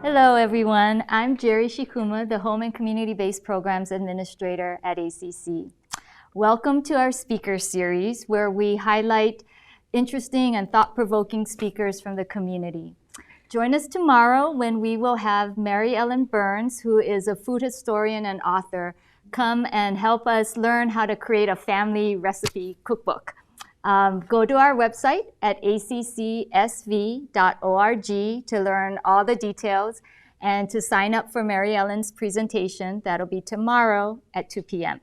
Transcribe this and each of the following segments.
Hello, everyone. I'm Jerry Shikuma, the Home and Community-Based Programs Administrator at ACC. Welcome to our speaker series, where we highlight interesting and thought-provoking speakers from the community. Join us tomorrow when we will have Mary Ellen Burns, who is a food historian and author, come and help us learn how to create a family recipe cookbook. Go to our website at accsv.org to learn all the details and to sign up for Mary Ellen's presentation. That'll be tomorrow at 2 p.m.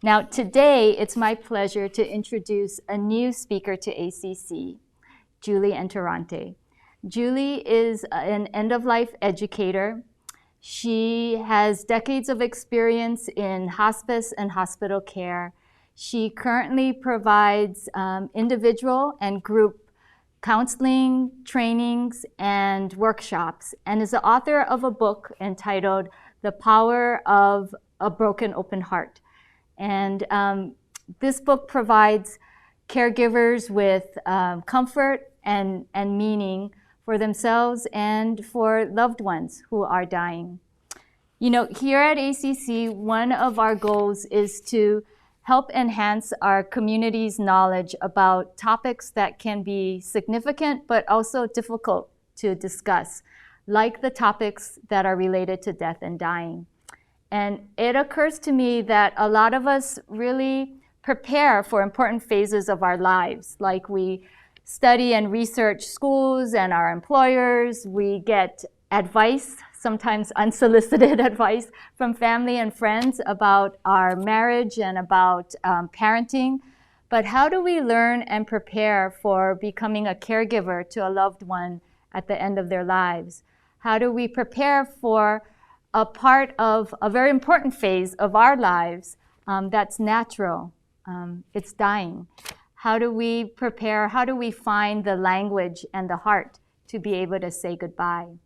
Now, today, it's my pleasure to introduce a new speaker to ACC, Julie Interrante. Julie is an end-of-life educator. She has decades of experience in hospice and hospital care. She currently provides individual and group counseling, trainings, and workshops, and is the author of a book entitled The Power of a Broken Open Heart. And this book provides caregivers with comfort and meaning for themselves and for loved ones who are dying. You know, here at ACC, one of our goals is to help enhance our community's knowledge about topics that can be significant but also difficult to discuss, like the topics that are related to death and dying. And it occurs to me that a lot of us really prepare for important phases of our lives, like we study and research schools and our employers, we get advice, sometimes unsolicited advice from family and friends about our marriage and about parenting. But how do we learn and prepare for becoming a caregiver to a loved one at the end of their lives? How do we prepare for a part of a very important phase of our lives that's natural? It's dying. How do we prepare? How do we find the language and the heart to be able to say goodbye?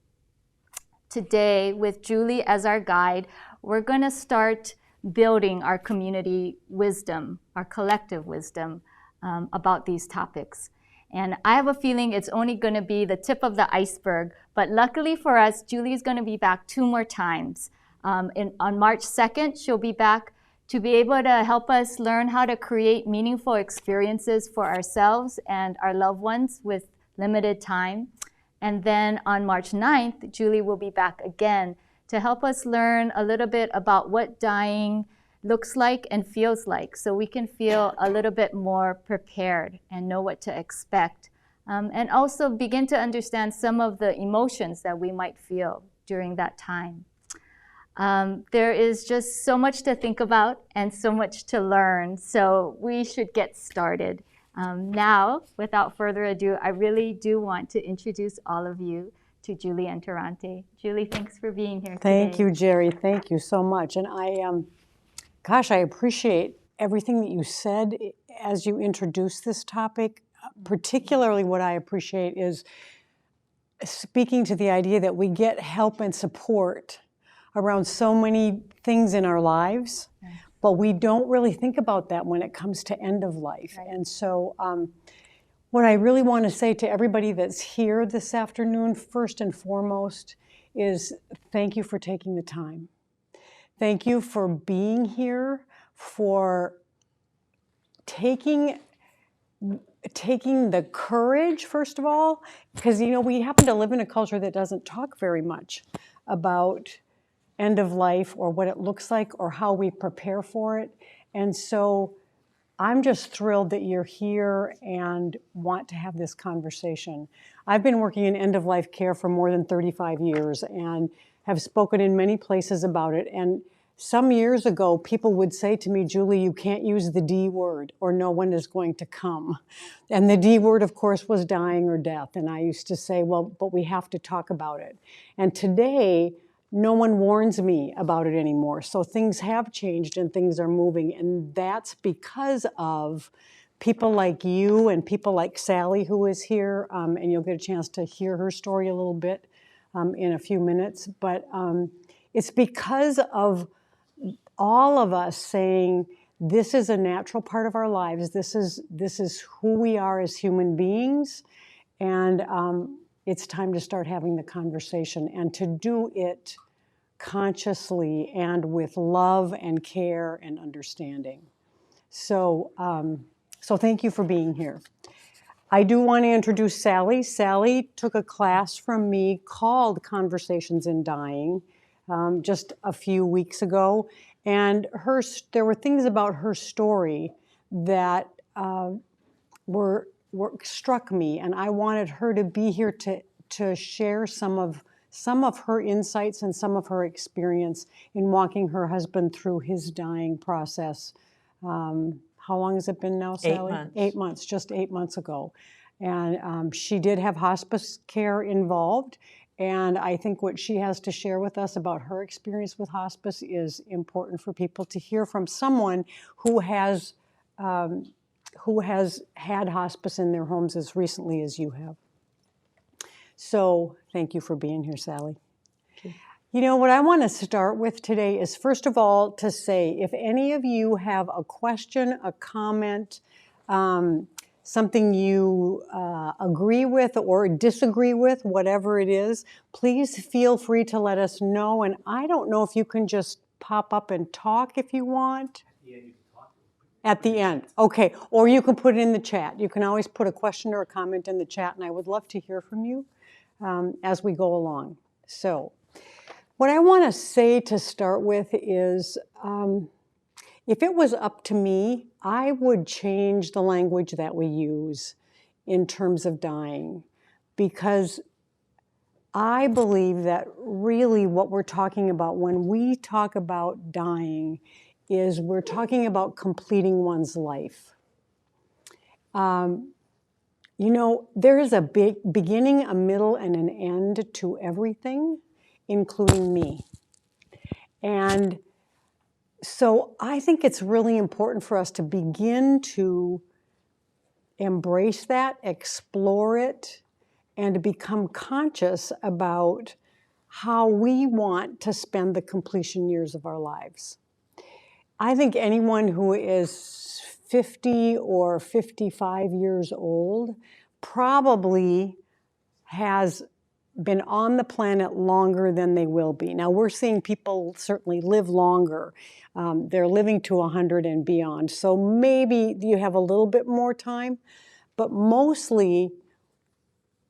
Today, with Julie as our guide, we're going to start building our community wisdom, our collective wisdom about these topics. And I have a feeling it's only going to be the tip of the iceberg, but luckily for us, Julie is going to be back 2 more times. On March 2nd, she'll be back to be able to help us learn how to create meaningful experiences for ourselves and our loved ones with limited time. And then on March 9th, Julie will be back again to help us learn a little bit about what dying looks like and feels like, so we can feel a little bit more prepared and know what to expect. And also begin to understand some of the emotions that we might feel during that time. There is just so much to think about and so much to learn, so we should get started. Now, without further ado, I really do want to introduce all of you to Julie Interrante. Julie, thanks for being here today. Thank you, Jerry. Thank you so much. And I appreciate everything that you said as you introduced this topic. Particularly what I appreciate is speaking to the idea that we get help and support around so many things in our lives. Right. But we don't really think about that when it comes to end of life. Right. And so what I really want to say to everybody that's here this afternoon, first and foremost, is thank you for taking the time. Thank you for being here, for taking the courage, first of all, because, you know, we happen to live in a culture that doesn't talk very much about end of life or what it looks like or how we prepare for it. And so I'm just thrilled that you're here and want to have this conversation. I've been working in end of life care for more than 35 years and have spoken in many places about it. And some years ago, people would say to me, Julie, you can't use the D word or no one is going to come. And the D word, of course, was dying or death. And I used to say, well, but we have to talk about it. And today, no one warns me about it anymore. So things have changed and things are moving. And that's because of people like you and people like Sally, who is here. And you'll get a chance to hear her story a little bit in a few minutes. But it's because of all of us saying, this is a natural part of our lives. This is who we are as human beings. And it's time to start having the conversation, and to do it consciously and with love and care and understanding. So, so thank you for being here. I do want to introduce Sally. Sally took a class from me called Conversations in Dying just a few weeks ago, and there were things about her story that struck me, and I wanted her to be here to share some of her insights and some of her experience in walking her husband through his dying process. How long has it been now, Sally? 8 months. 8 months, just 8 months ago. And she did have hospice care involved, and I think what she has to share with us about her experience with hospice is important for people to hear from someone who has had hospice in their homes as recently as you have. So thank you for being here, Sally. You know, what I want to start with today is, first of all, to say, if any of you have a question, a comment, something you agree with or disagree with, whatever it is, please feel free to let us know. And I don't know if you can just pop up and talk if you want. At the end, okay. Or you can put it in the chat. You can always put a question or a comment in the chat, and I would love to hear from you as we go along. So, what I want to say to start with is, if it was up to me, I would change the language that we use in terms of dying, because I believe that really what we're talking about when we talk about dying is we're talking about completing one's life. You know, there is a big beginning, a middle, and an end to everything, including me. And so I think it's really important for us to begin to embrace that, explore it, and to become conscious about how we want to spend the completion years of our lives. I think anyone who is 50 or 55 years old probably has been on the planet longer than they will be. Now, we're seeing people certainly live longer. They're living to 100 and beyond. So maybe you have a little bit more time, but mostly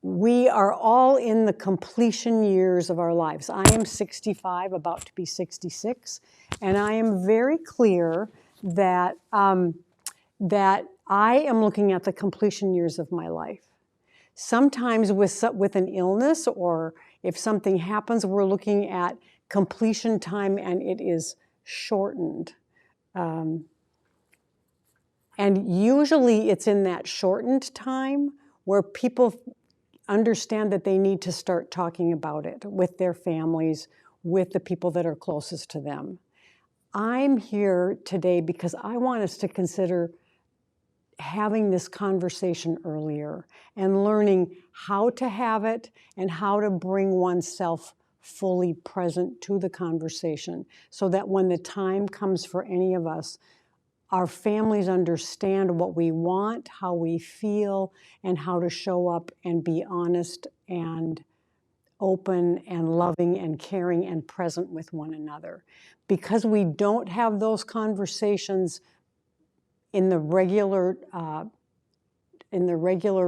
we are all in the completion years of our lives. I am 65, about to be 66, and I am very clear that, that I am looking at the completion years of my life. Sometimes with an illness, or if something happens, we're looking at completion time and it is shortened. And usually it's in that shortened time where people understand that they need to start talking about it with their families, with the people that are closest to them. I'm here today because I want us to consider having this conversation earlier and learning how to have it and how to bring oneself fully present to the conversation, so that when the time comes for any of us, our families understand what we want, how we feel, and how to show up and be honest and open and loving and caring and present with one another. Because we don't have those conversations in the regular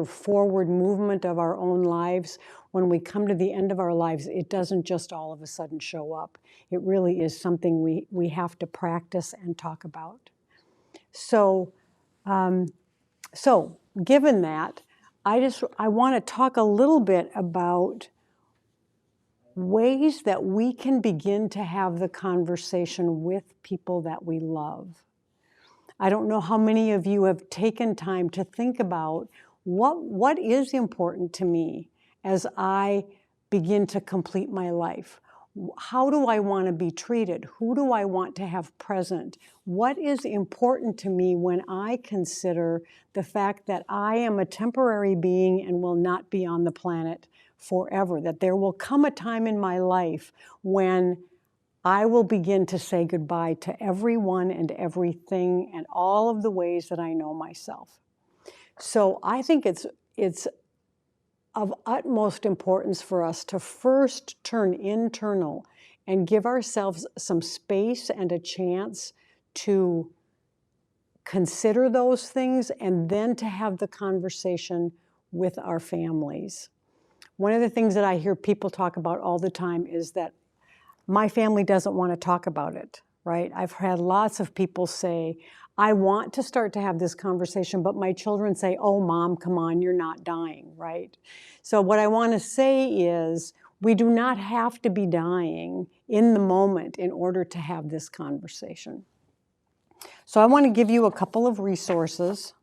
forward movement of our own lives, when we come to the end of our lives, it doesn't just all of a sudden show up. It really is something we have to practice and talk about. So, given that, I want to talk a little bit about ways that we can begin to have the conversation with people that we love. I don't know how many of you have taken time to think about what is important to me as I begin to complete my life. How do I want to be treated? Who do I want to have present? What is important to me when I consider the fact that I am a temporary being and will not be on the planet forever? That there will come a time in my life when I will begin to say goodbye to everyone and everything and all of the ways that I know myself. So I think it's of utmost importance for us to first turn internal and give ourselves some space and a chance to consider those things and then to have the conversation with our families. One of the things that I hear people talk about all the time is that my family doesn't want to talk about it, right? I've had lots of people say, I want to start to have this conversation, but my children say, oh, Mom, come on, you're not dying, right? So what I want to say is we do not have to be dying in the moment in order to have this conversation. So I want to give you a couple of resources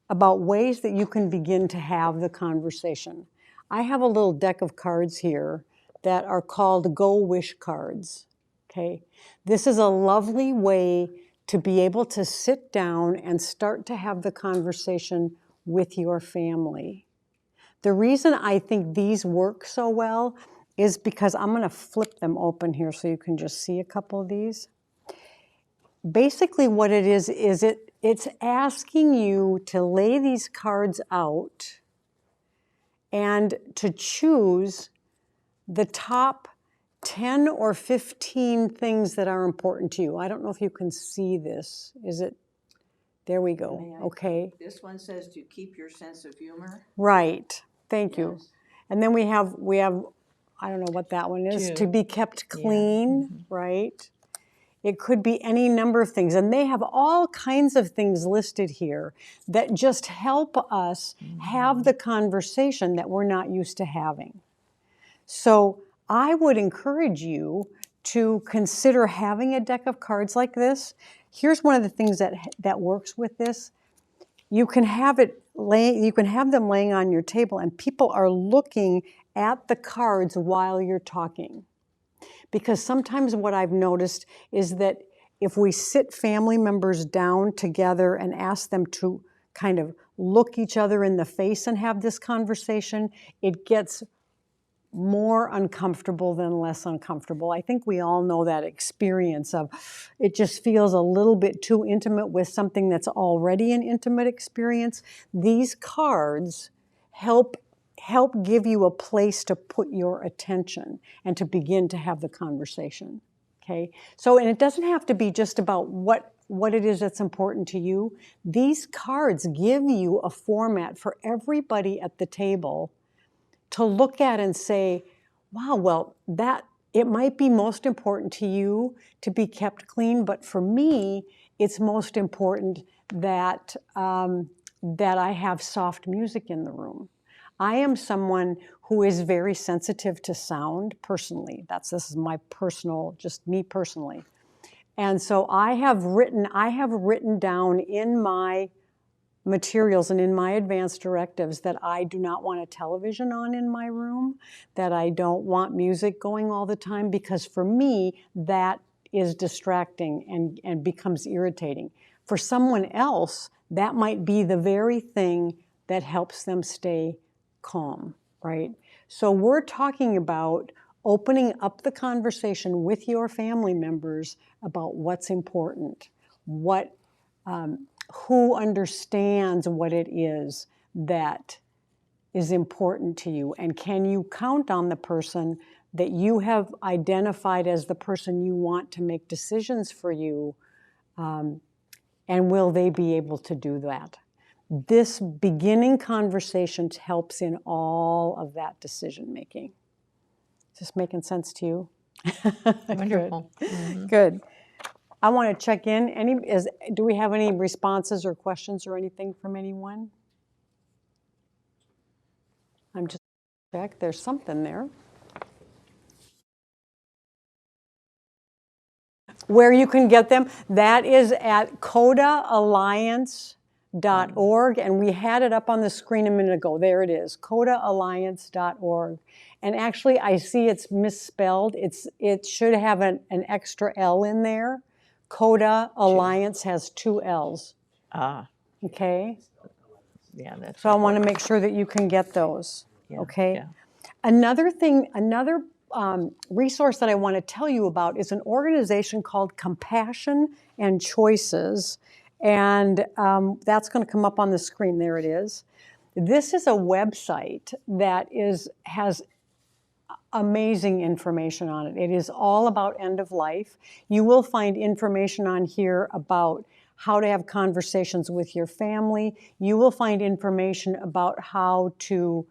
about ways that you can begin to have the conversation. I have a little deck of cards here that are called Go Wish cards, okay? This is a lovely way to be able to sit down and start to have the conversation with your family. The reason I think these work so well is because I'm going to flip them open here so you can just see a couple of these. Basically what it is it's asking you to lay these cards out and to choose the top 10 or 15 things that are important to you. I don't know if you can see this. Is it? There we go. Okay. This one says to keep your sense of humor. Right. Thank you. Yes. And then we have, I don't know what that one is, to be kept clean, right? It could be any number of things. And they have all kinds of things listed here that just help us have the conversation that we're not used to having. So I would encourage you to consider having a deck of cards like this. Here's one of the things that works with this. You can have them laying on your table and people are looking at the cards while you're talking. Because sometimes what I've noticed is that if we sit family members down together and ask them to kind of look each other in the face and have this conversation, it gets more uncomfortable than less uncomfortable. I think we all know that experience of it just feels a little bit too intimate with something that's already an intimate experience. These cards help give you a place to put your attention and to begin to have the conversation, okay? So, and it doesn't have to be just about what it is that's important to you. These cards give you a format for everybody at the table to look at and say, wow, well, it might be most important to you to be kept clean, but for me, it's most important that I have soft music in the room. I am someone who is very sensitive to sound personally. This is my personal, just me personally. And so I have written down in my materials and in my advance directives that I do not want a television on in my room, that I don't want music going all the time, because for me, that is distracting and becomes irritating. For someone else, that might be the very thing that helps them stay calm, right? So we're talking about opening up the conversation with your family members about what's important, who understands what it is that is important to you, and can you count on the person that you have identified as the person you want to make decisions for you, and will they be able to do that? This beginning conversation helps in all of that decision making. Is this making sense to you? Wonderful. Good. Mm-hmm. Good. I want to check in. Do we have any responses or questions or anything from anyone? I'm just check. There's something there. Where you can get them, that is at CODAalliance.org, and we had it up on the screen a minute ago. There it is, CODAalliance.org. And actually, I see it's misspelled. It should have an extra L in there. CODA Alliance has 2 L's. Okay? Yeah, that's so I want to make sure that you can get those. Yeah, okay? yeah. Another resource that I want to tell you about is an organization called Compassion and Choices. And that's going to come up on the screen. There it is. This is a website that has amazing information on it. It is all about end of life. You will find information on here about how to have conversations with your family. You will find information about how to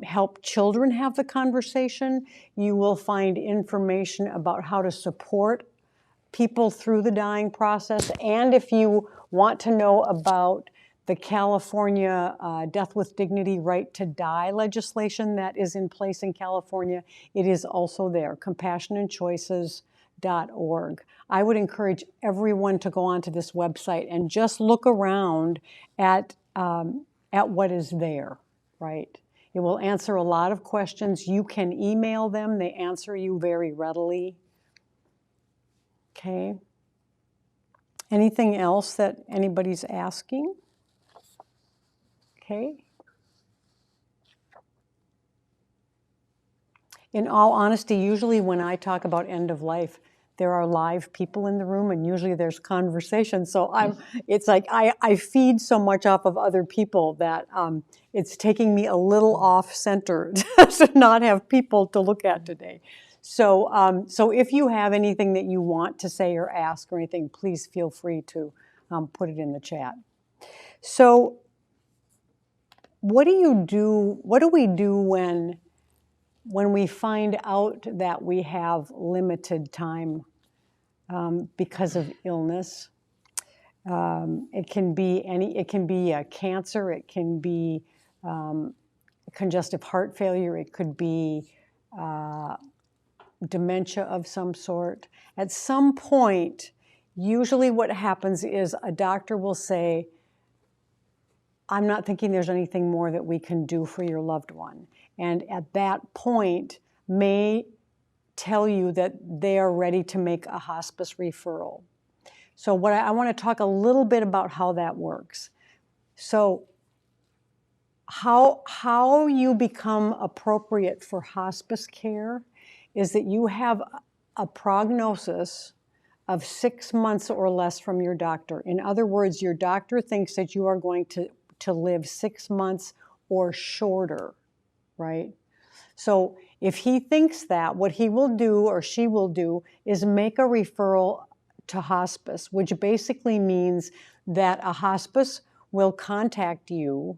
help children have the conversation. You will find information about how to support people through the dying process. And if you want to know about the California Death with Dignity Right to Die legislation that is in place in California, it is also there, compassionandchoices.org. I would encourage everyone to go onto this website and just look around at what is there, right? It will answer a lot of questions. You can email them. They answer you very readily. Okay. Anything else that anybody's asking? Okay. In all honesty, usually when I talk about end of life, there are live people in the room, and usually there's conversation. So it's like I feed so much off of other people that it's taking me a little off center to not have people to look at today. So, so if you have anything that you want to say or ask or anything, please feel free to put it in the chat. So, what do we do when we find out that we have limited time because of illness? It can be a cancer, it can be congestive heart failure, it could be dementia of some sort. At some point, usually what happens is a doctor will say, I'm not thinking there's anything more that we can do for your loved one. And at that point, may tell you that they are ready to make a hospice referral. So what I want to talk a little bit about how that works. So how you become appropriate for hospice care is that you have a prognosis of 6 months or less from your doctor. In other words, your doctor thinks that you are going to live 6 months or shorter, right? So if he thinks that, what he will do or she will do is make a referral to hospice, which basically means that a hospice will contact you,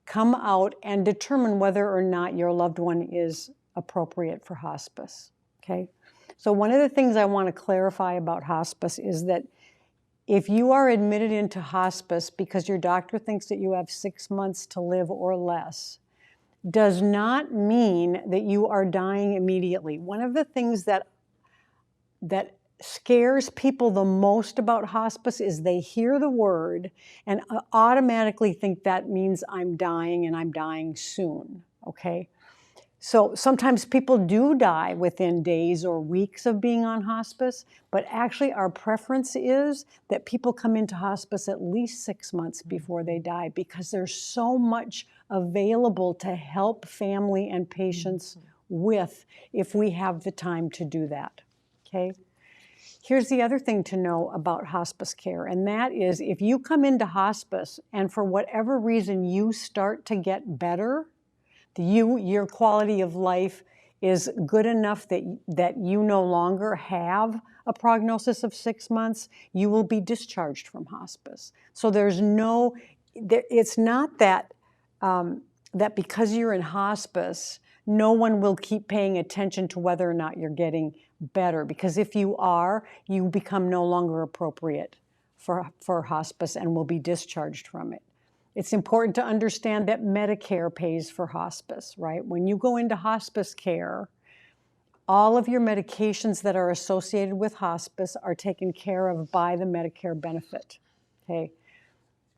come out, and determine whether or not your loved one is appropriate for hospice, okay? So one of the things I want to clarify about hospice is that if you are admitted into hospice because your doctor thinks that you have 6 months to live or less, does not mean that you are dying immediately. One of the things that scares people the most about hospice is they hear the word and automatically think that means I'm dying and I'm dying soon, okay? So sometimes people do die within days or weeks of being on hospice, but actually our preference is that people come into hospice at least 6 months before they die because there's so much available to help family and patients with if we have the time to do that, okay? Here's the other thing to know about hospice care, and that is if you come into hospice and for whatever reason you start to get better, your quality of life is good enough that you no longer have a prognosis of 6 months, you will be discharged from hospice. So it's not that because you're in hospice, no one will keep paying attention to whether or not you're getting better. Because if you are, you become no longer appropriate for hospice and will be discharged from it. It's important to understand that Medicare pays for hospice, right? When you go into hospice care, all of your medications that are associated with hospice are taken care of by the Medicare benefit, okay?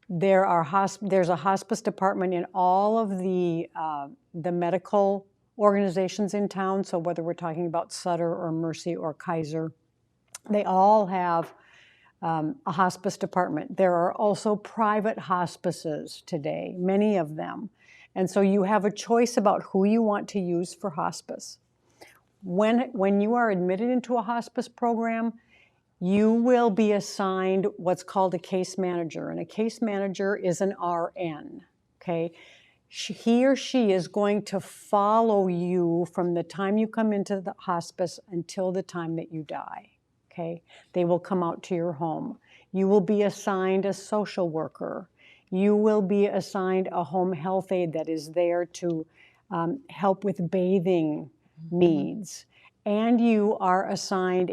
There's a hospice department in all of the medical organizations in town, so whether we're talking about Sutter or Mercy or Kaiser, they all have a hospice department. There are also private hospices today, many of them. And so you have a choice about who you want to use for hospice. When you are admitted into a hospice program, you will be assigned what's called a case manager. And a case manager is an RN, okay? he or she is going to follow you from the time you come into the hospice until the time that you die, okay? They will come out to your home. You will be assigned a social worker. You will be assigned a home health aide that is there to help with bathing needs. And you are assigned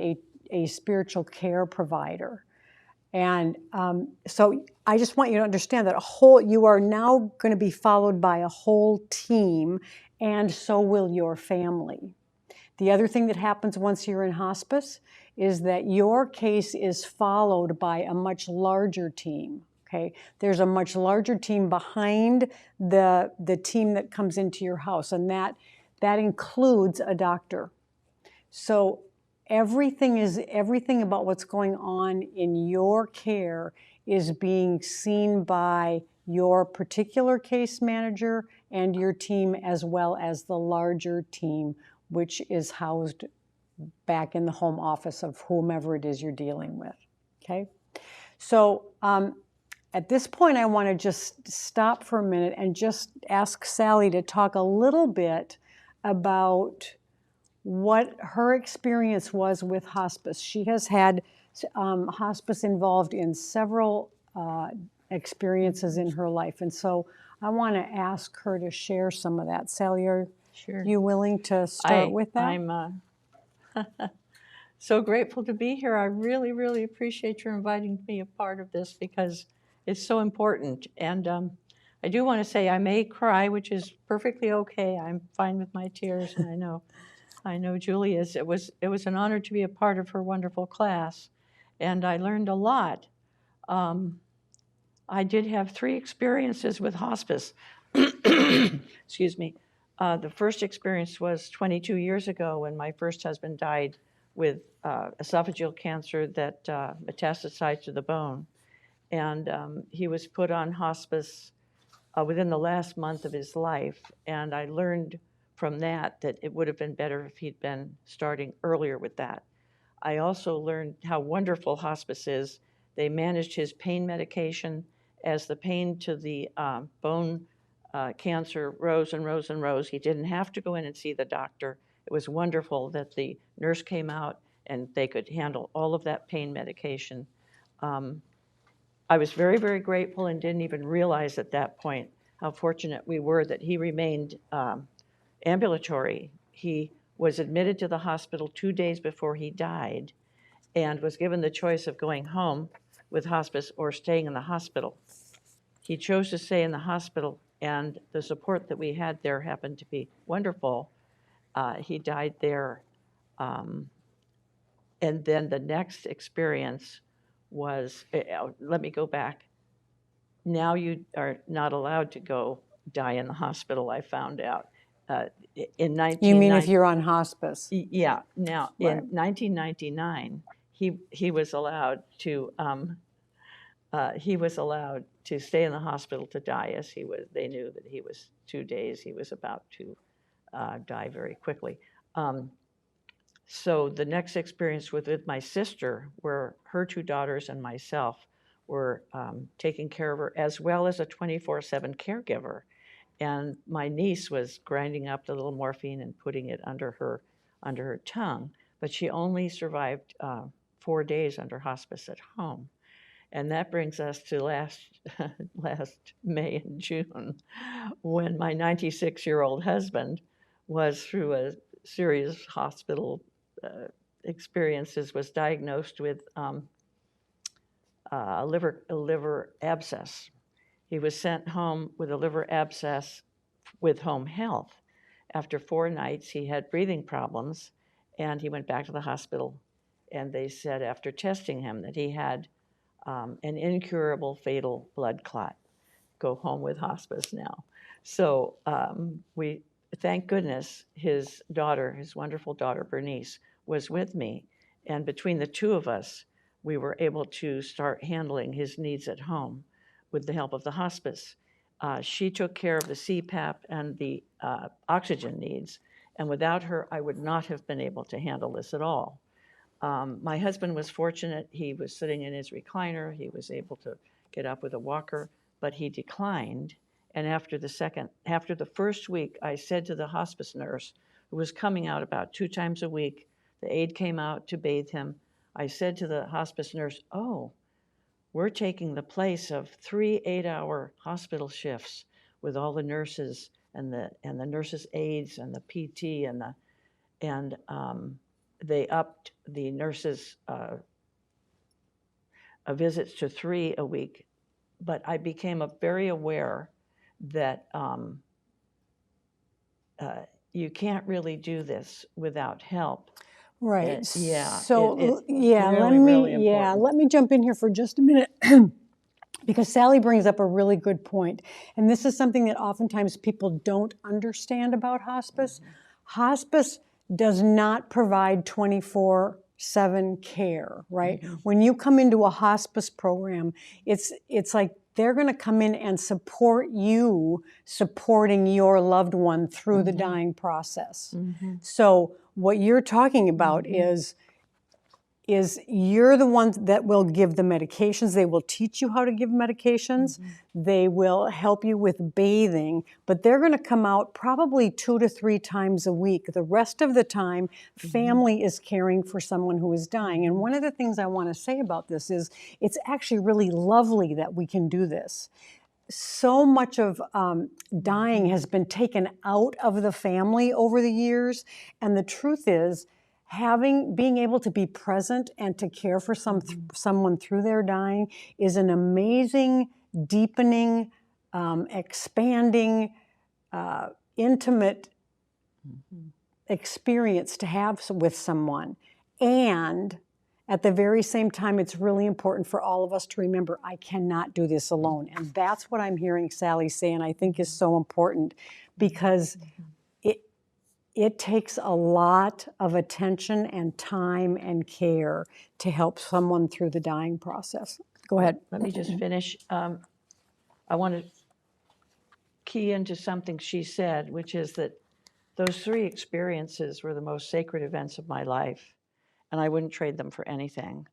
a spiritual care provider. And so I just want you to understand that you are now going to be followed by a whole team, and so will your family. The other thing that happens once you're in hospice is that your case is followed by a much larger team. Okay, there's a much larger team behind the team that comes into your house, and that includes a doctor. So everything about what's going on in your care is being seen by your particular case manager and your team, as well as the larger team, which is housed back in the home office of whomever it is you're dealing with, okay? So at this point, I want to just stop for a minute and just ask Sally to talk a little bit about what her experience was with hospice. She has had hospice involved in several experiences in her life, and so I want to ask her to share some of that. Sally, are you willing to start with that? I'm so grateful to be here. I really, really appreciate your inviting me a part of this because it's so important. And I do want to say I may cry, which is perfectly okay. I'm fine with my tears, and I know Julie is. It was an honor to be a part of her wonderful class, and I learned a lot. I did have 3 experiences with hospice. Excuse me. The first experience was 22 years ago when my first husband died with esophageal cancer that metastasized to the bone. And he was put on hospice within the last month of his life. And I learned from that it would have been better if he'd been starting earlier with that. I also learned how wonderful hospice is. They managed his pain medication as the pain to the bone cancer rose and rose and rose. He didn't have to go in and see the doctor. It was wonderful that the nurse came out and they could handle all of that pain medication. I was very, very grateful and didn't even realize at that point how fortunate we were that he remained ambulatory. He was admitted to the hospital 2 days before he died and was given the choice of going home with hospice or staying in the hospital. He chose to stay in the hospital, and the support that we had there happened to be wonderful. He died there. And then the next experience was, let me go back. Now you are not allowed to go die in the hospital, I found out. In 1990, you mean if you're on hospice? Yeah. Now, Right. in 1999, he was allowed to stay in the hospital to die, as they knew that he was 2 days. He was about to die very quickly. So the next experience was with my sister, where her 2 daughters and myself were taking care of her, as well as a 24/7 caregiver. And my niece was grinding up the little morphine and putting it under her tongue, but she only survived 4 days under hospice at home. And that brings us to last May and June, when my 96-year-old husband was, through a series of hospital experiences, was diagnosed with a liver abscess. He was sent home with a liver abscess with home health. After 4 nights, he had breathing problems, and he went back to the hospital. And they said, after testing him, that he had an incurable fatal blood clot. Go home with hospice now. So we, thank goodness, his daughter, his wonderful daughter, Bernice, was with me. And between the 2 of us, we were able to start handling his needs at home with the help of the hospice. She took care of the CPAP and the oxygen needs. And without her, I would not have been able to handle this at all. My husband was fortunate. He was sitting in his recliner. He was able to get up with a walker, but he declined. And after the first week, I said to the hospice nurse, who was coming out about 2 times a week, the aide came out to bathe him. I said to the hospice nurse, "Oh, we're taking the place of 3 8-hour hospital shifts with all the nurses and the nurses' aides and the PT and they upped the nurses' visits to 3 a week." But I became very aware that you can't really do this without help. Right. Yeah. So really let me jump in here for just a minute. Because Sally brings up a really good point. And this is something that oftentimes people don't understand about hospice. Hospice does not provide 24/7 care, right? When you come into a hospice program, it's like they're going to come in and support you supporting your loved one through the dying process. So what you're talking about is you're the ones that will give the medications. They will teach you how to give medications. They will help you with bathing, but they're going to come out probably 2 to 3 times a week. The rest of the time, family is caring for someone who is dying. And one of the things I want to say about this is it's actually really lovely that we can do this. So much of dying has been taken out of the family over the years, and the truth is, being able to be present and to care for someone through their dying is an amazing, deepening, expanding, intimate experience to have with someone. And at the very same time, it's really important for all of us to remember, I cannot do this alone. And that's what I'm hearing Sally say, and I think is so important, because it takes a lot of attention and time and care to help someone through the dying process. Go ahead. Let me just finish. I want to key into something she said, which is that those 3 experiences were the most sacred events of my life, and I wouldn't trade them for anything.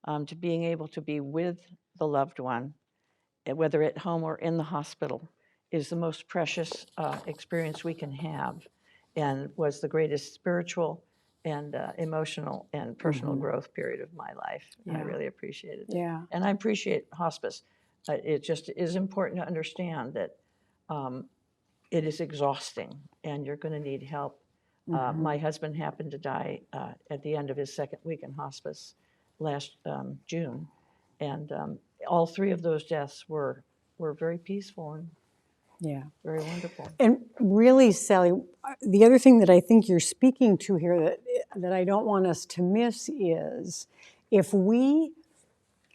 To being able to be with the loved one, whether at home or in the hospital, is the most precious experience we can have, and was the greatest spiritual and emotional and personal growth period of my life. I really appreciated it. Yeah. And I appreciate hospice. It just is important to understand that it is exhausting, and you're going to need help. My husband happened to die at the end of his 2nd week in hospice last June, and all 3 of those deaths were very peaceful and very wonderful. And really, Sally, the other thing that I think you're speaking to here that I don't want us to miss is if we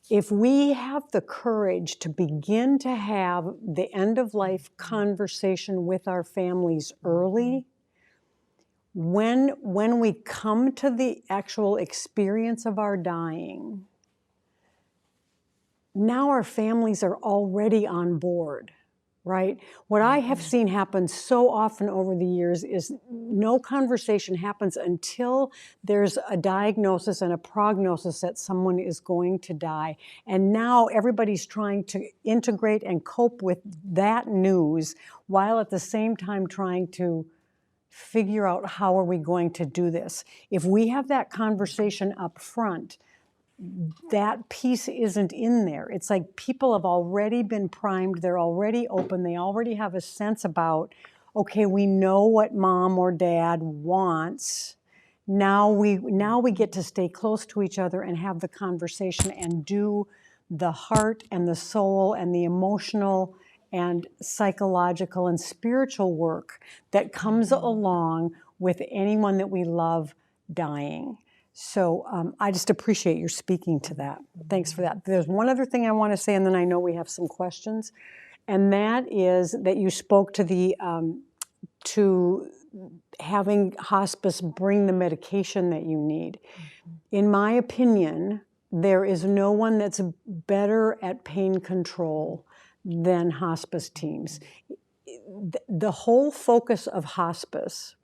have the courage to begin to have the end-of-life conversation with our families early, when we come to the actual experience of our dying, now our families are already on board, right? What I have seen happen so often over the years is no conversation happens until there's a diagnosis and a prognosis that someone is going to die. And now everybody's trying to integrate and cope with that news while at the same time trying to figure out how are we going to do this. If we have that conversation up front, that piece isn't in there. It's like people have already been primed, they're already open, they already have a sense about, okay, we know what mom or dad wants. Now we get to stay close to each other and have the conversation and do the heart and the soul and the emotional and psychological and spiritual work that comes along with anyone that we love dying. So I just appreciate your speaking to that. Thanks for that. There's one other thing I want to say, and then I know we have some questions, and that is that you spoke to having hospice bring the medication that you need. In my opinion, there is no one that's better at pain control than hospice teams. The whole focus of hospice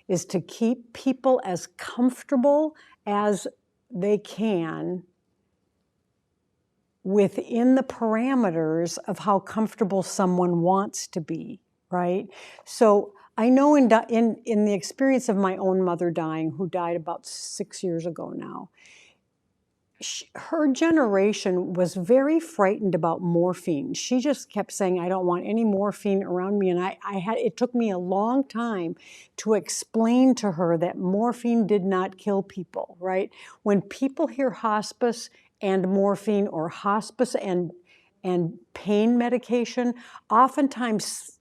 is to keep people as comfortable as they can within the parameters of how comfortable someone wants to be, right? So I know in the experience of my own mother dying, who died about 6 years ago now, her generation was very frightened about morphine. She just kept saying, I don't want any morphine around me. And it took me a long time to explain to her that morphine did not kill people, right? When people hear hospice and morphine, or hospice and pain medication, oftentimes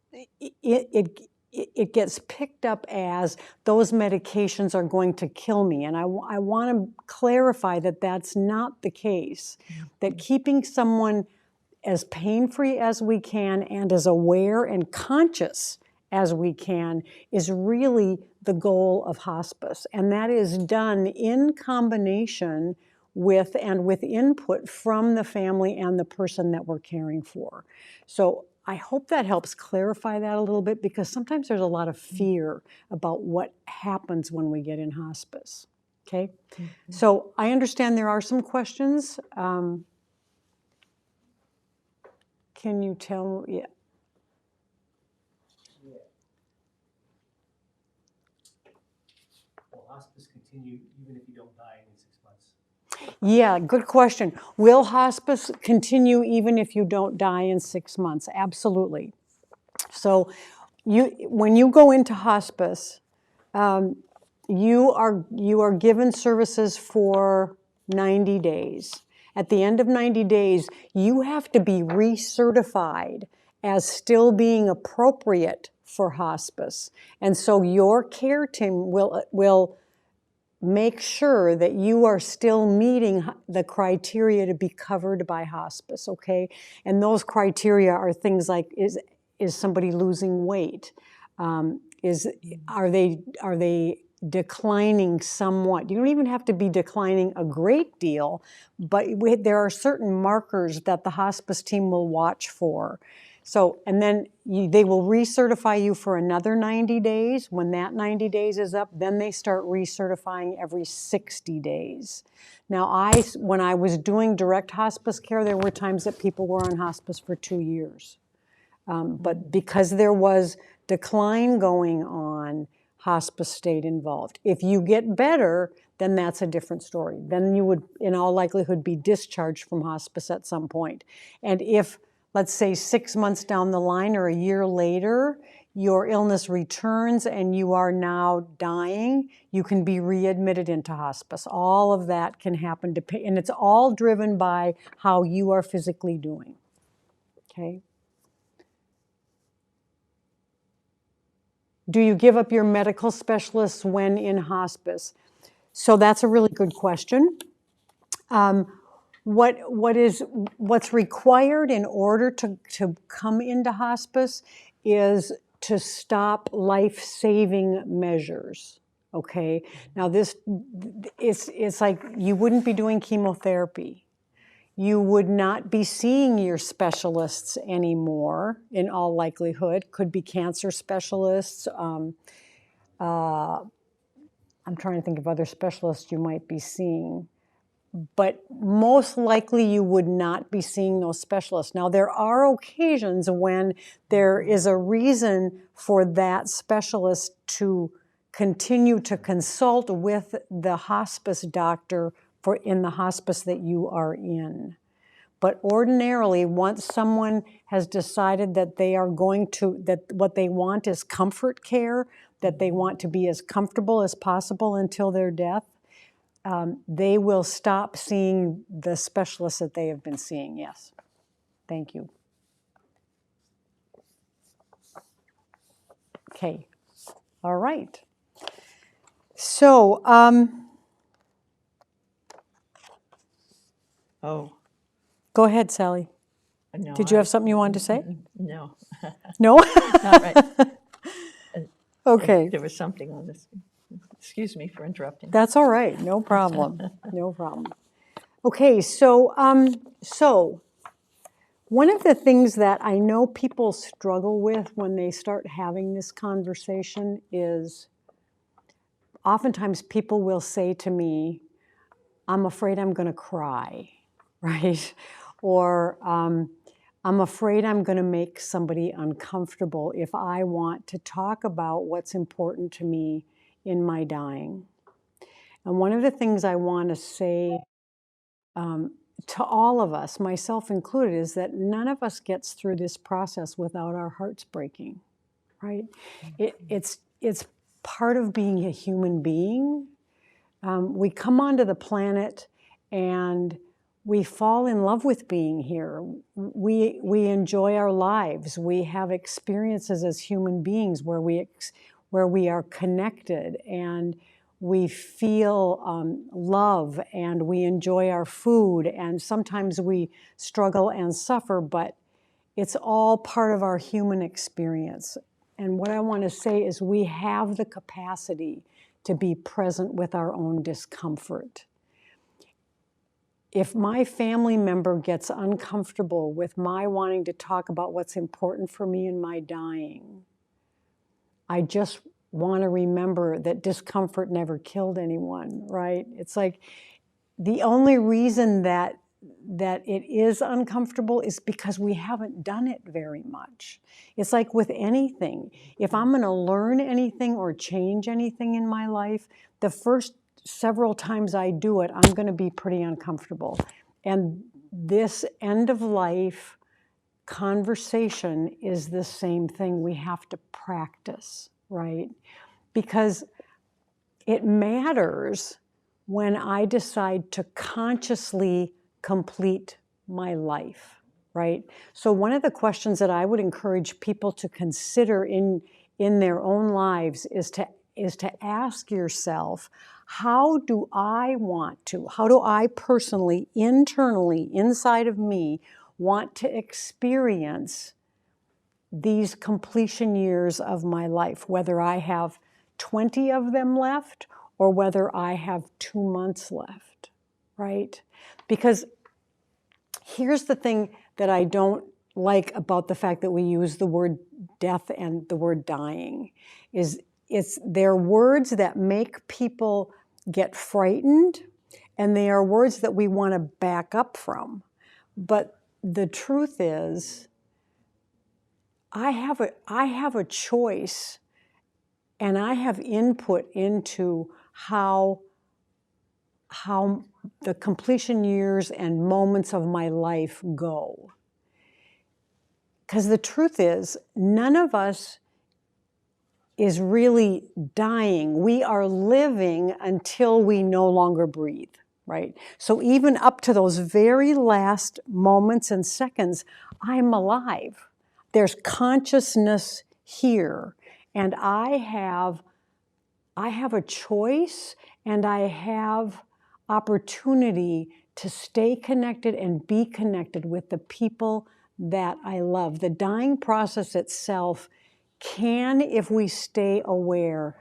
it gets picked up as those medications are going to kill me. And I want to clarify that that's not the case, that keeping someone as pain-free as we can and as aware and conscious as we can is really the goal of hospice. And that is done in combination with input from the family and the person that we're caring for. So I hope that helps clarify that a little bit, because sometimes there's a lot of fear about what happens when we get in hospice, okay? So I understand there are some questions. Can you tell, yeah. Will hospice continue even if you don't die in 6 months? Yeah, good question. Will hospice continue even if you don't die in 6 months? Absolutely. So when you go into hospice, you are given services for 90 days. At the end of 90 days, you have to be recertified as still being appropriate for hospice. And so your care team will make sure that you are still meeting the criteria to be covered by hospice, okay? And those criteria are things like, is somebody losing weight? Are they declining somewhat? You don't even have to be declining a great deal, but there are certain markers that the hospice team will watch for. So, and then they will recertify you for another 90 days. When that 90 days is up, then they start recertifying every 60 days. Now, when I was doing direct hospice care, there were times that people were on hospice for 2 years. But because there was decline going on, hospice stayed involved. If you get better, then that's a different story. Then you would, in all likelihood, be discharged from hospice at some point. And if, let's say, 6 months down the line or a year later, your illness returns and you are now dying, you can be readmitted into hospice. All of that can happen, and it's all driven by how you are physically doing, okay? Do you give up your medical specialists when in hospice? So that's a really good question. What's required in order to come into hospice is to stop life-saving measures, okay? Now it's like you wouldn't be doing chemotherapy. You would not be seeing your specialists anymore, in all likelihood. Could be cancer specialists. I'm trying to think of other specialists you might be seeing. But most likely you would not be seeing those specialists. Now, there are occasions when there is a reason for that specialist to continue to consult with the hospice doctor in the hospice that you are in. But ordinarily, once someone has decided that that what they want is comfort care, that they want to be as comfortable as possible until their death, they will stop seeing the specialists that they have been seeing, yes. Thank you. Okay, all right. So, go ahead, Sally. No, Did you have something you wanted to say? No. No? Not right. Okay. There was something on this. Excuse me for interrupting. That's all right, no problem, no problem. Okay, so one of the things that I know people struggle with when they start having this conversation is oftentimes people will say to me, I'm afraid I'm going to cry, right? or I'm afraid I'm going to make somebody uncomfortable if I want to talk about what's important to me in my dying. And one of the things I want to say to all of us, myself included, is that none of us gets through this process without our hearts breaking, right? It's part of being a human being. We come onto the planet and we fall in love with being here. We enjoy our lives. We have experiences as human beings where we are connected and we feel love and we enjoy our food, and sometimes we struggle and suffer, but it's all part of our human experience. And what I want to say is we have the capacity to be present with our own discomfort. If my family member gets uncomfortable with my wanting to talk about what's important for me in my dying, I just want to remember that discomfort never killed anyone, right? It's like the only reason that it is uncomfortable is because we haven't done it very much. It's like with anything. If I'm going to learn anything or change anything in my life, the first several times I do it, I'm going to be pretty uncomfortable. And this end of life conversation is the same thing we have to practice, right? Because it matters when I decide to consciously complete my life, right? So one of the questions that I would encourage people to consider in their own lives is to ask yourself, how do I personally, internally, inside of me, want to experience these completion years of my life, whether I have 20 of them left or whether I have 2 months left, right? Because here's the thing that I don't like about the fact that we use the word death and the word dying, is they're words that make people get frightened, and they are words that we want to back up from. But the truth is, I have a choice, and I have input into how the completion years and moments of my life go. Because the truth is, none of us is really dying. We are living until we no longer breathe, right? So even up to those very last moments and seconds, I'm alive. There's consciousness here, and I have a choice, and I have opportunity to stay connected and be connected with the people that I love. The dying process itself can, if we stay aware,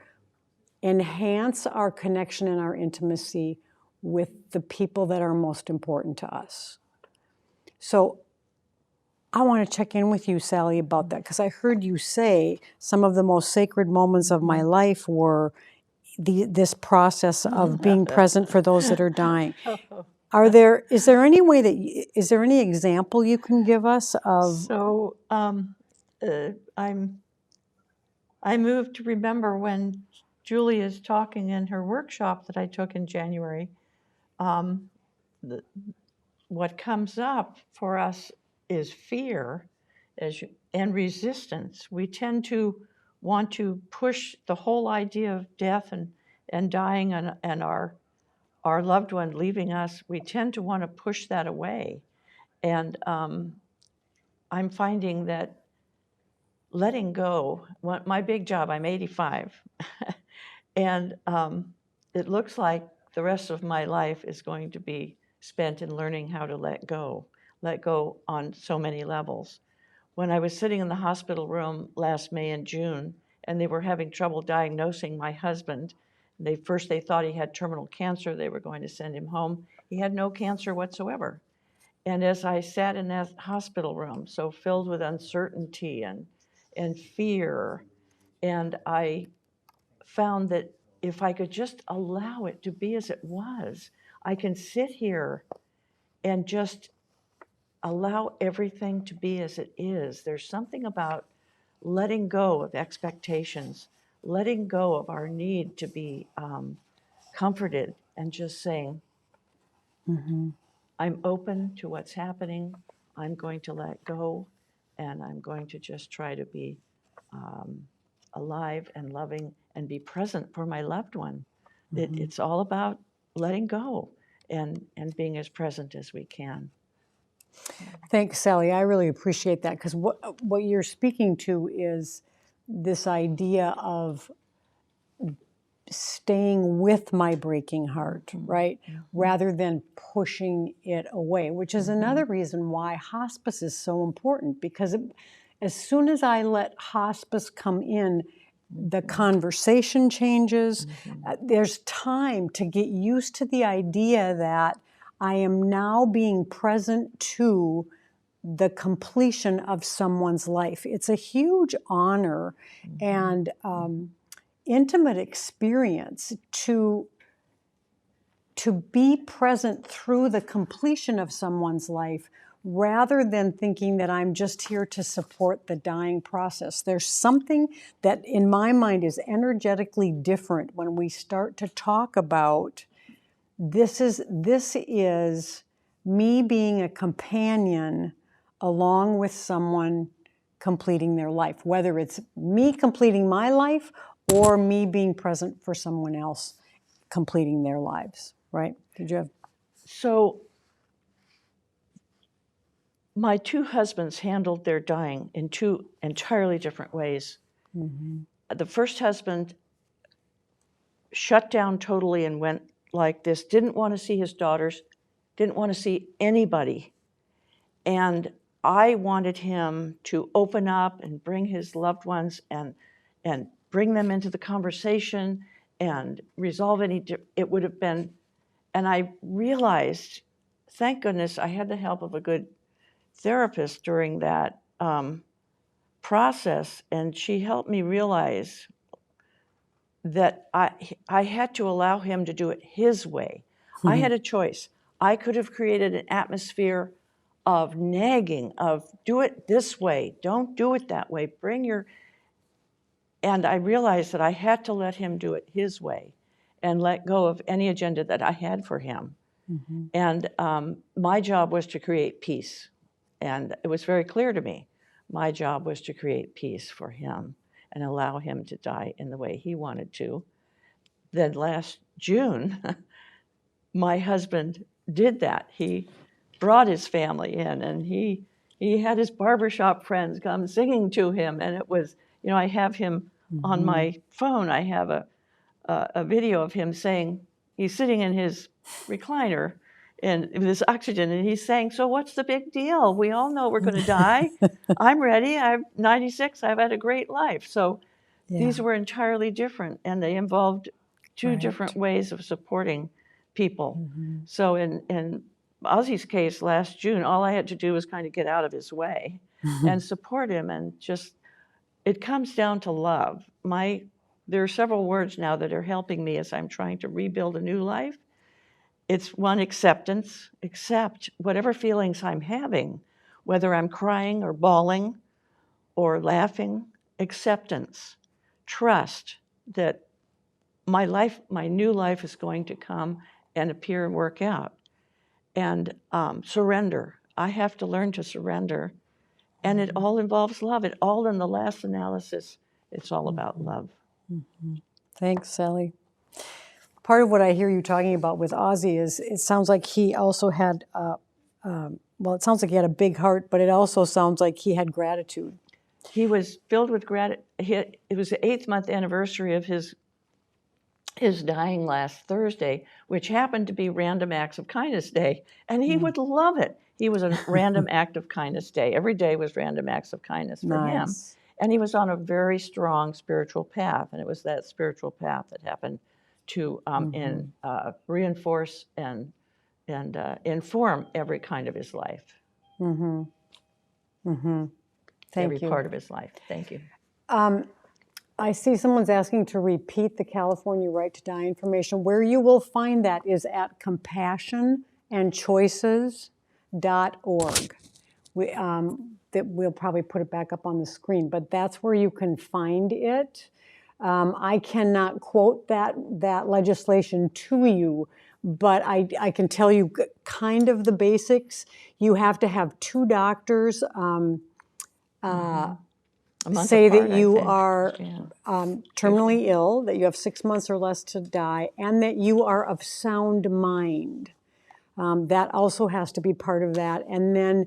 enhance our connection and our intimacy with the people that are most important to us. So I want to check in with you, Sally, about that, because I heard you say some of the most sacred moments of my life were this process of being present for those that are dying. Is there any example you can give us of? So I moved to remember when Julie is talking in her workshop that I took in January. What comes up for us is fear and resistance. We tend to want to push the whole idea of death and dying and our loved one leaving us. We tend to want to push that away. And I'm finding that letting go, my big job, I'm 85, and it looks like the rest of my life is going to be spent in learning how to let go on so many levels. When I was sitting in the hospital room last May and June, and they were having trouble diagnosing my husband, they thought he had terminal cancer. They were going to send him home. He had no cancer whatsoever. And as I sat in that hospital room, so filled with uncertainty and fear, and I found that if I could just allow it to be as it was, I can sit here and just allow everything to be as it is. There's something about letting go of expectations, letting go of our need to be comforted, and just saying, I'm open to what's happening. I'm going to let go, and I'm going to just try to be alive and loving and be present for my loved one. It's all about letting go and being as present as we can. Thanks, Sally. I really appreciate that, because what you're speaking to is this idea of staying with my breaking heart, right? Rather than pushing it away, which is another reason why hospice is so important, because as soon as I let hospice come in, the conversation changes. There's time to get used to the idea that I am now being present to the completion of someone's life. It's a huge honor and intimate experience to be present through the completion of someone's life, rather than thinking that I'm just here to support the dying process. There's something that in my mind is energetically different when we start to talk about this is me being a companion along with someone completing their life, whether it's me completing my life or me being present for someone else completing their lives, right? Did you have? So my two husbands handled their dying in two entirely different ways. The first husband shut down totally and went like this, didn't want to see his daughters, didn't want to see anybody. And I wanted him to open up and bring his loved ones and bring them into the conversation and resolve any, it would have been, and I realized, thank goodness I had the help of a good therapist during that process, and she helped me realize that I had to allow him to do it his way. I had a choice. I could have created an atmosphere of nagging, of do it this way, don't do it that way, and I realized that I had to let him do it his way and let go of any agenda that I had for him. And my job was to create peace. And it was very clear to me, my job was to create peace for him and allow him to die in the way he wanted to. Then last June, my husband did that. He brought his family in, and he had his barbershop friends come singing to him. And it was, I have him on my phone. I have a video of him saying, he's sitting in his recliner and with his oxygen, and he's saying, so what's the big deal? We all know we're going to die. I'm ready. I'm 96. I've had a great life. So these were entirely different, and they involved two different ways of supporting people. So in Ozzy's case last June, all I had to do was kind of get out of his way and support him, and just, it comes down to love. There are several words now that are helping me as I'm trying to rebuild a new life. It's one, acceptance. Accept whatever feelings I'm having, whether I'm crying or bawling or laughing. Acceptance. Trust that my life, my new life is going to come and appear and work out. And surrender. I have to learn to surrender. And it all involves love. It all, in the last analysis, it's all about love. Thanks, Sally. Part of what I hear you talking about with Ozzy is it sounds like he also had, it sounds like he had a big heart, but it also sounds like he had gratitude. He was filled with gratitude. It was the 8th month anniversary of his dying last Thursday, which happened to be Random Acts of Kindness Day, and he would love it. He was a Random Act of Kindness Day. Every day was Random Acts of Kindness for him. And he was on a very strong spiritual path, and it was that spiritual path that happened to reinforce and inform every kind of his life. Every part of his life. Thank you. I see someone's asking to repeat the California Right to Die information. Where you will find that is at compassionandchoices.org. that we'll probably put it back up on the screen, but that's where you can find it. I cannot quote that legislation to you, but I can tell you kind of the basics. You have to have 2 doctors A month say apart, that I you think. are Yeah. terminally ill, that you have 6 months or less to die, and that you are of sound mind. That also has to be part of that. And then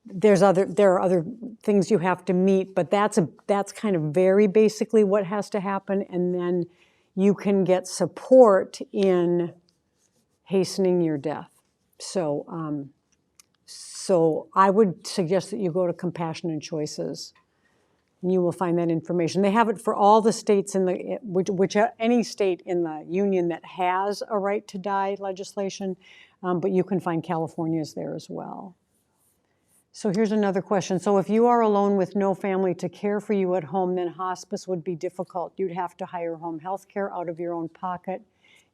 there are other things you have to meet, but that's kind of very basically what has to happen. And then you can get support in hastening your death. So, so I would suggest that you go to Compassion and Choices, and you will find that information. They have it for all the states in the any state in the union that has a right to die legislation, but you can find California's there as well. So here's another question. So if you are alone with no family to care for you at home, then hospice would be difficult. You'd have to hire home health care out of your own pocket.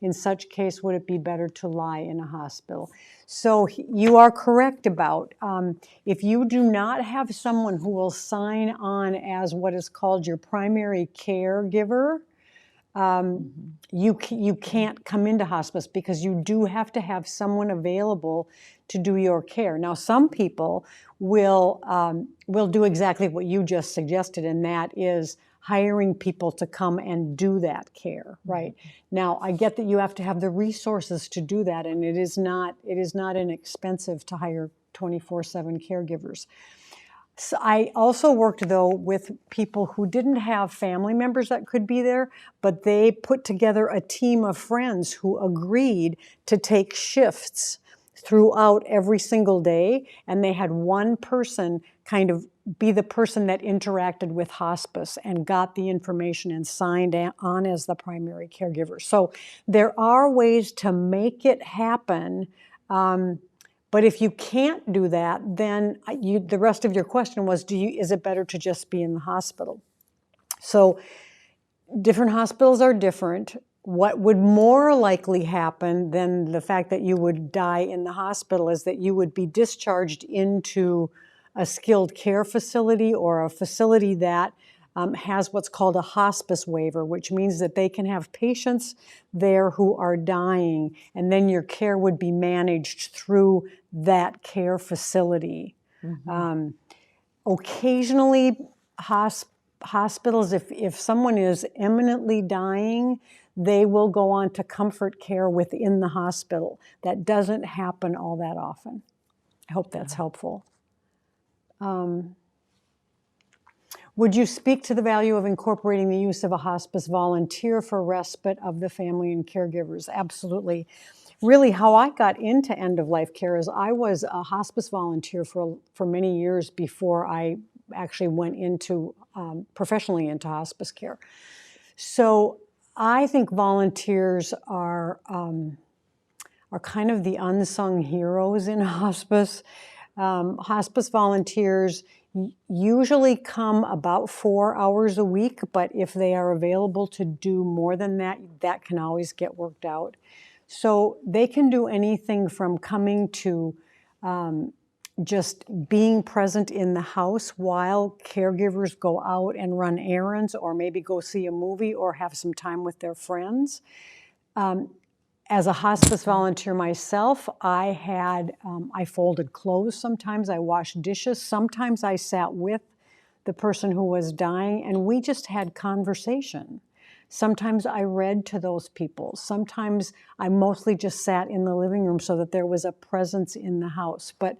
In such case, would it be better to lie in a hospital? So you are correct about if you do not have someone who will sign on as what is called your primary caregiver, you can't come into hospice because you do have to have someone available to do your care. Now, some people will do exactly what you just suggested, and that is hiring people to come and do that care, right? Now, I get that you have to have the resources to do that, and it is not inexpensive to hire 24/7 caregivers. So I also worked, though, with people who didn't have family members that could be there, but they put together a team of friends who agreed to take shifts throughout every single day, and they had one person kind of be the person that interacted with hospice and got the information and signed on as the primary caregiver. So there are ways to make it happen. But if you can't do that, then the rest of your question was, is it better to just be in the hospital? So different hospitals are different. What would more likely happen than the fact that you would die in the hospital is that you would be discharged into a skilled care facility or a facility that has what's called a hospice waiver, which means that they can have patients there who are dying, and then your care would be managed through that care facility. Occasionally, hospitals, if someone is imminently dying, they will go on to comfort care within the hospital. That doesn't happen all that often. I hope that's helpful. Would you speak to the value of incorporating the use of a hospice volunteer for respite of the family and caregivers? Absolutely. Really, how I got into end-of-life care is I was a hospice volunteer for many years before I actually went into professionally into hospice care. So I think volunteers are kind of the unsung heroes in hospice. Hospice volunteers usually come about 4 hours a week, but if they are available to do more than that, that can always get worked out. So they can do anything from coming to just being present in the house while caregivers go out and run errands or maybe go see a movie or have some time with their friends. As a hospice volunteer myself, I folded clothes sometimes, I washed dishes, sometimes I sat with the person who was dying and we just had conversation. Sometimes I read to those people. Sometimes I mostly just sat in the living room so that there was a presence in the house. But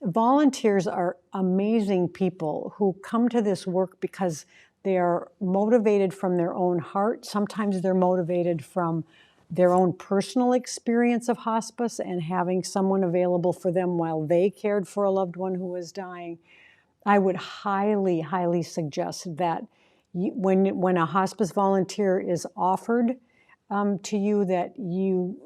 volunteers are amazing people who come to this work because they are motivated from their own heart. Sometimes they're motivated from their own personal experience of hospice and having someone available for them while they cared for a loved one who was dying. I would highly, highly suggest that when a hospice volunteer is offered to you, that you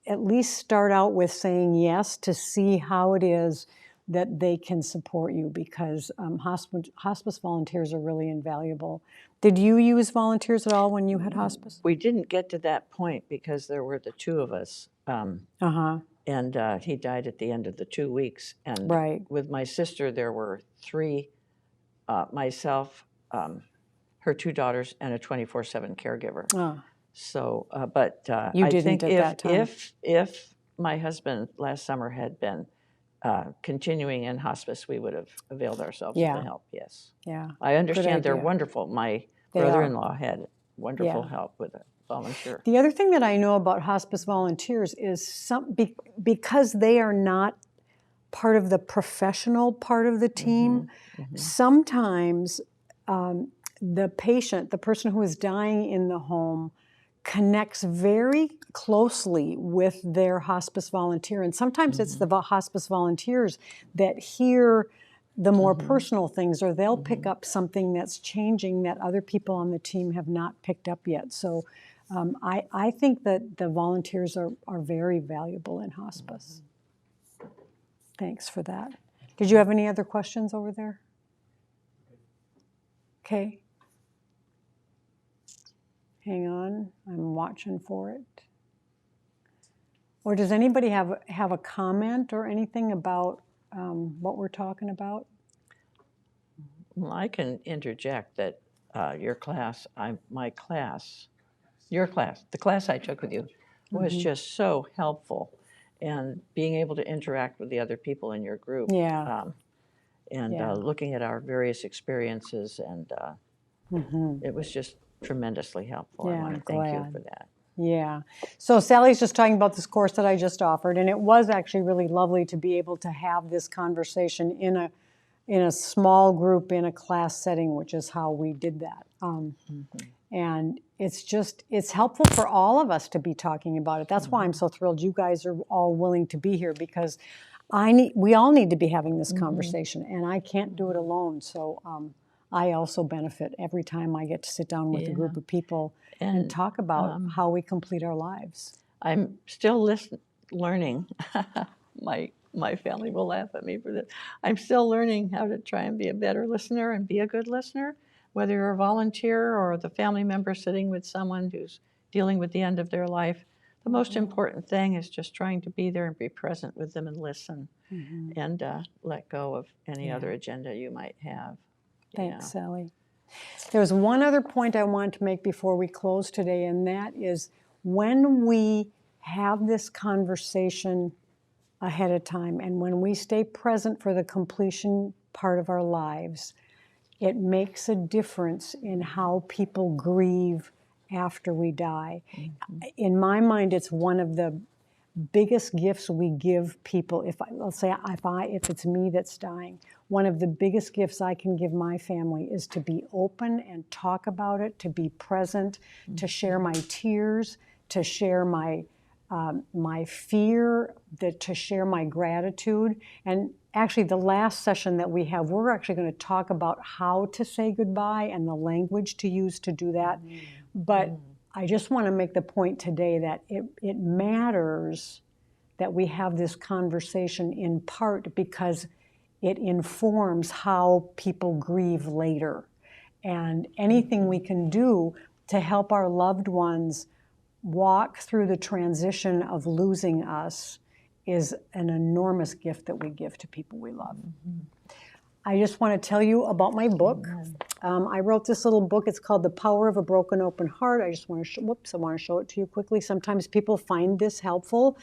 at least start out with saying yes to see how it is that they can support you, because hospice volunteers are really invaluable. Did you use volunteers at all when you had hospice? We didn't get to that point because there were the two of us. Uh-huh. And he died at the end of the 2 weeks. And Right. with my sister, there were three, myself, her two daughters, and a 24/7 caregiver. Oh. So, You I didn't think at that time. if my husband last summer had been continuing in hospice, we would have availed ourselves of Yeah. the help, yes. Yeah. I understand they're idea. wonderful. My They are. brother-in-law had wonderful Yeah. help with a volunteer. The other thing that I know about hospice volunteers is because they are not part of the professional part of the team, sometimes the patient, the person who is dying in the home, connects very closely with their hospice volunteer. And sometimes it's the hospice volunteers that hear the more personal things, or they'll pick up something that's changing that other people on the team have not picked up yet. So I think that the volunteers are very valuable in hospice. Thanks for that. Did you have any other questions over there? Okay. Hang on, I'm watching for it. Or does anybody have a comment or anything about what we're talking about? Well, I can interject that your class, the class I took with you was just so helpful, and being able to interact with the other people in your group. Yeah. Looking at our various experiences, and it was just tremendously helpful. Yeah, I want to I'm thank you glad. for that. Yeah. So Sally's just talking about this course that I just offered, and it was actually really lovely to be able to have this conversation in a small group in a class setting, which is how we did that. And it's helpful for all of us to be talking about it. That's why I'm so thrilled you guys are all willing to be here, because we all need to be having this conversation, and I can't do it alone. So I also benefit every time I get to sit down with a group of people and talk about how we complete our lives. I'm still learning. My family will laugh at me for this. I'm still learning how to try and be a better listener and be a good listener, whether you're a volunteer or the family member sitting with someone who's dealing with the end of their life. The most important thing is just trying to be there and be present with them and listen, and let go of any other agenda you might have. Thanks, Sally. There's one other point I want to make before we close today, and that is when we have this conversation ahead of time, and when we stay present for the completion part of our lives, it makes a difference in how people grieve after we die. In my mind, it's one of the biggest gifts we give people. If it's me that's dying, one of the biggest gifts I can give my family is to be open and talk about it, to be present, to share my tears, to share my fear, to share my gratitude. And actually, the last session that we have, we're actually going to talk about how to say goodbye and the language to use to do that. But I just want to make the point today that it matters that we have this conversation, in part because it informs how people grieve later. And anything we can do to help our loved ones walk through the transition of losing us is an enormous gift that we give to people we love. I just want to tell you about my book. I wrote this little book. It's called The Power of a Broken Open Heart. I just want to I want to show it to you quickly. Sometimes people find this helpful.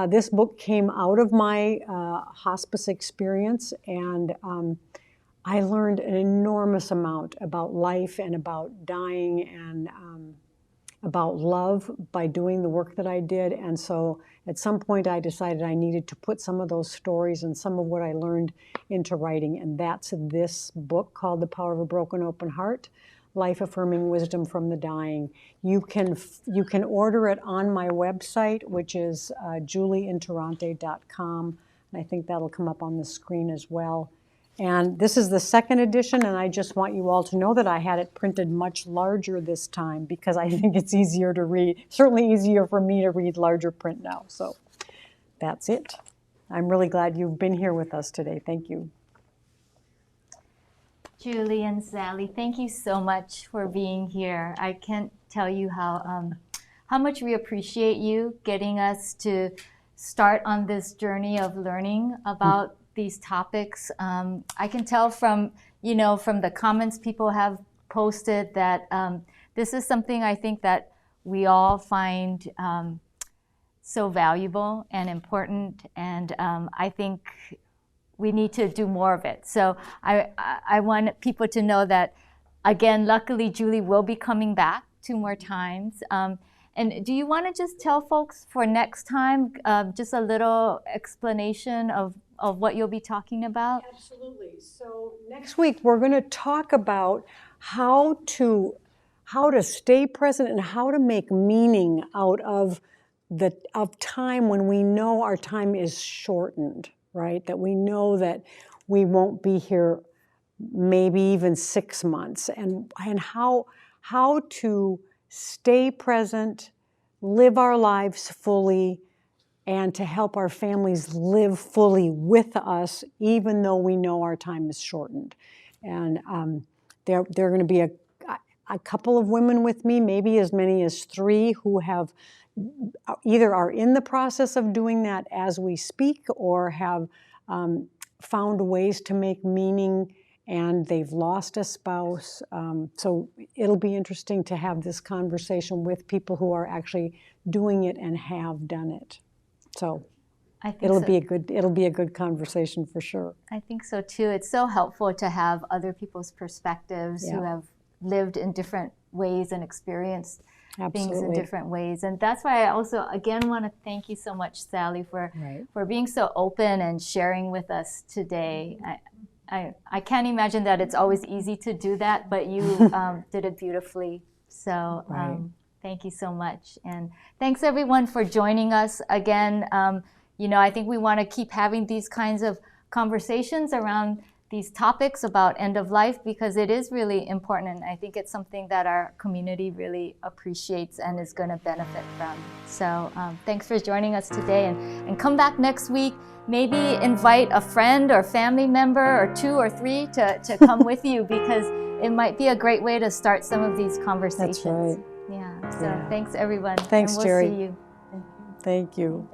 This book came out of my hospice experience, and I learned an enormous amount about life and about dying and about love by doing the work that I did. And so at some point I decided I needed to put some of those stories and some of what I learned into writing. And that's this book called The Power of a Broken Open Heart, Life Affirming Wisdom from the Dying. You can order it on my website, which is julieinterrante.com. And I think that'll come up on the screen as well. And this is the second edition, and I just want you all to know that I had it printed much larger this time because I think it's easier to read, certainly easier for me to read larger print now. So that's it. I'm really glad you've been here with us today. Thank you. Julie and Sally, thank you so much for being here. I can't tell you how much we appreciate you getting us to start on this journey of learning about these topics. I can tell from the comments people have posted that this is something I think that we all find so valuable and important, and I think we need to do more of it. So I want people to know that, again, luckily Julie will be coming back 2 more times. And do you want to just tell folks for next time, just a little explanation of what you'll be talking about? Absolutely. So next week we're going to talk about how to stay present and how to make meaning out of time when we know our time is shortened, right? That we know that we won't be here maybe even 6 months, and how to stay present, live our lives fully, and to help our families live fully with us, even though we know our time is shortened. And there are going to be a couple of women with me, maybe as many as 3, who have either are in the process of doing that as we speak, or have found ways to make meaning, and they've lost a spouse. So it'll be interesting to have this conversation with people who are actually doing it and have done it. So I think it'll so. be a good conversation for sure. I think so too. It's so helpful to have other people's perspectives who have lived in different ways and experienced things in different ways. And that's why I also, again, want to thank you so much, Sally, for being so open and sharing with us today. I can't imagine that it's always easy to do that, but you did it beautifully. So thank you so much. And thanks everyone for joining us again. I think we want to keep having these kinds of conversations around these topics about end of life, because it is really important, and I think it's something that our community really appreciates and is going to benefit from. So thanks for joining us today, and come back next week. Maybe invite a friend or family member or 2 or 3 to come with you, because it might be a great way to start some of these conversations. That's right. Yeah. So thanks everyone. Thanks, and we'll Jerry. see you. Thank you.